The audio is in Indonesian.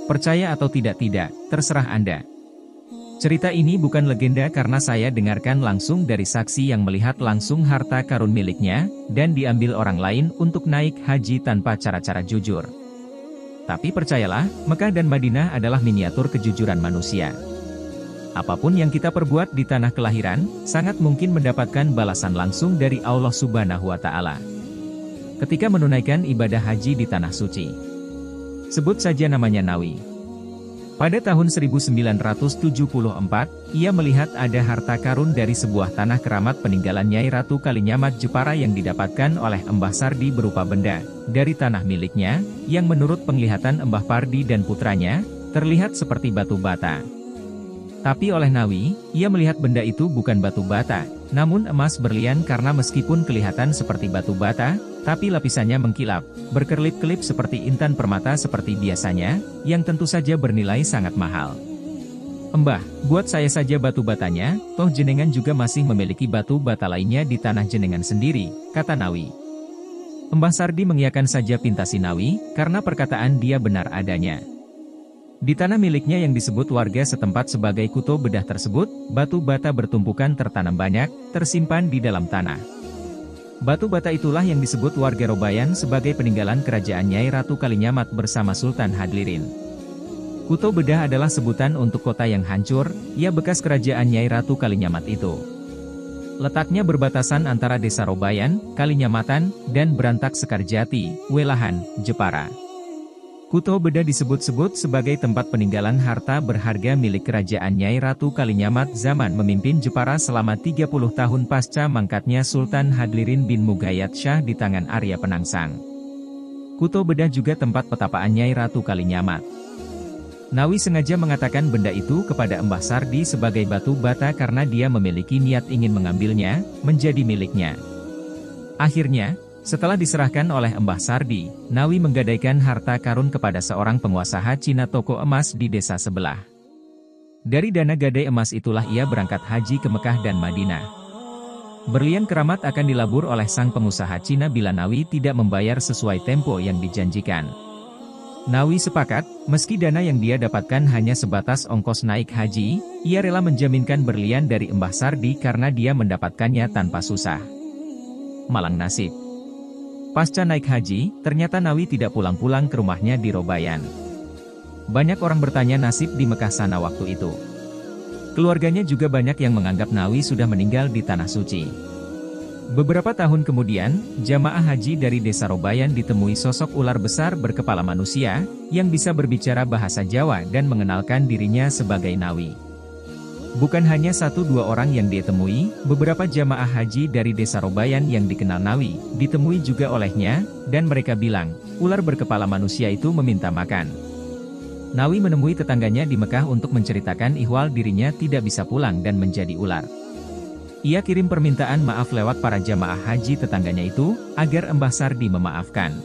Percaya atau tidak, terserah Anda. Cerita ini bukan legenda karena saya dengarkan langsung dari saksi yang melihat langsung harta karun miliknya, dan diambil orang lain untuk naik haji tanpa cara-cara jujur. Tapi percayalah, Mekah dan Madinah adalah miniatur kejujuran manusia. Apapun yang kita perbuat di tanah kelahiran, sangat mungkin mendapatkan balasan langsung dari Allah Subhanahu wa Ta'ala. Ketika menunaikan ibadah haji di tanah suci, sebut saja namanya Nawi. Pada tahun 1974, ia melihat ada harta karun dari sebuah tanah keramat peninggalan Nyai Ratu Kalinyamat Jepara yang didapatkan oleh Embah Sardi berupa benda dari tanah miliknya, yang menurut penglihatan Embah Pardi dan putranya, terlihat seperti batu bata. Tapi oleh Nawi, ia melihat benda itu bukan batu bata, namun emas berlian karena meskipun kelihatan seperti batu bata, tapi lapisannya mengkilap, berkelip-kelip seperti intan permata seperti biasanya, yang tentu saja bernilai sangat mahal. Embah, buat saya saja batu batanya, toh jenengan juga masih memiliki batu bata lainnya di tanah jenengan sendiri, kata Nawi. Embah Sardi mengiyakan saja pintasi Nawi, karena perkataan dia benar adanya. Di tanah miliknya yang disebut warga setempat sebagai Kuto Bedah tersebut, batu bata bertumpukan tertanam banyak, tersimpan di dalam tanah. Batu bata itulah yang disebut warga Robayan sebagai peninggalan kerajaan Nyai Ratu Kalinyamat bersama Sultan Hadlirin. Kuto Bedah adalah sebutan untuk kota yang hancur, ya bekas kerajaan Nyai Ratu Kalinyamat itu. Letaknya berbatasan antara desa Robayan, Kalinyamatan, dan Berantak Sekarjati, Welahan, Jepara. Kuto Bedah disebut-sebut sebagai tempat peninggalan harta berharga milik kerajaan Nyai Ratu Kalinyamat zaman memimpin Jepara selama 30 tahun pasca mangkatnya Sultan Hadlirin bin Mugayat Shah di tangan Arya Penangsang. Kuto Bedah juga tempat petapaan Nyai Ratu Kalinyamat. Nawi sengaja mengatakan benda itu kepada Embah Sardi sebagai batu bata karena dia memiliki niat ingin mengambilnya, menjadi miliknya. Akhirnya, setelah diserahkan oleh Embah Sardi, Nawi menggadaikan harta karun kepada seorang pengusaha Cina toko emas di desa sebelah. Dari dana gadai emas itulah ia berangkat haji ke Mekah dan Madinah. Berlian keramat akan dilabur oleh sang pengusaha Cina bila Nawi tidak membayar sesuai tempo yang dijanjikan. Nawi sepakat, meski dana yang dia dapatkan hanya sebatas ongkos naik haji, ia rela menjaminkan berlian dari Embah Sardi karena dia mendapatkannya tanpa susah. Malang nasib. Pasca naik haji, ternyata Nawi tidak pulang-pulang ke rumahnya di Robayan. Banyak orang bertanya nasib di Mekah sana waktu itu. Keluarganya juga banyak yang menganggap Nawi sudah meninggal di Tanah Suci. Beberapa tahun kemudian, jamaah haji dari desa Robayan ditemui sosok ular besar berkepala manusia, yang bisa berbicara bahasa Jawa dan mengenalkan dirinya sebagai Nawi. Bukan hanya 1-2 orang yang ditemui, beberapa jamaah haji dari desa Robayan yang dikenal Nawi, ditemui juga olehnya, dan mereka bilang, ular berkepala manusia itu meminta makan. Nawi menemui tetangganya di Mekah untuk menceritakan ihwal dirinya tidak bisa pulang dan menjadi ular. Ia kirim permintaan maaf lewat para jamaah haji tetangganya itu, agar Embah Sardi memaafkan.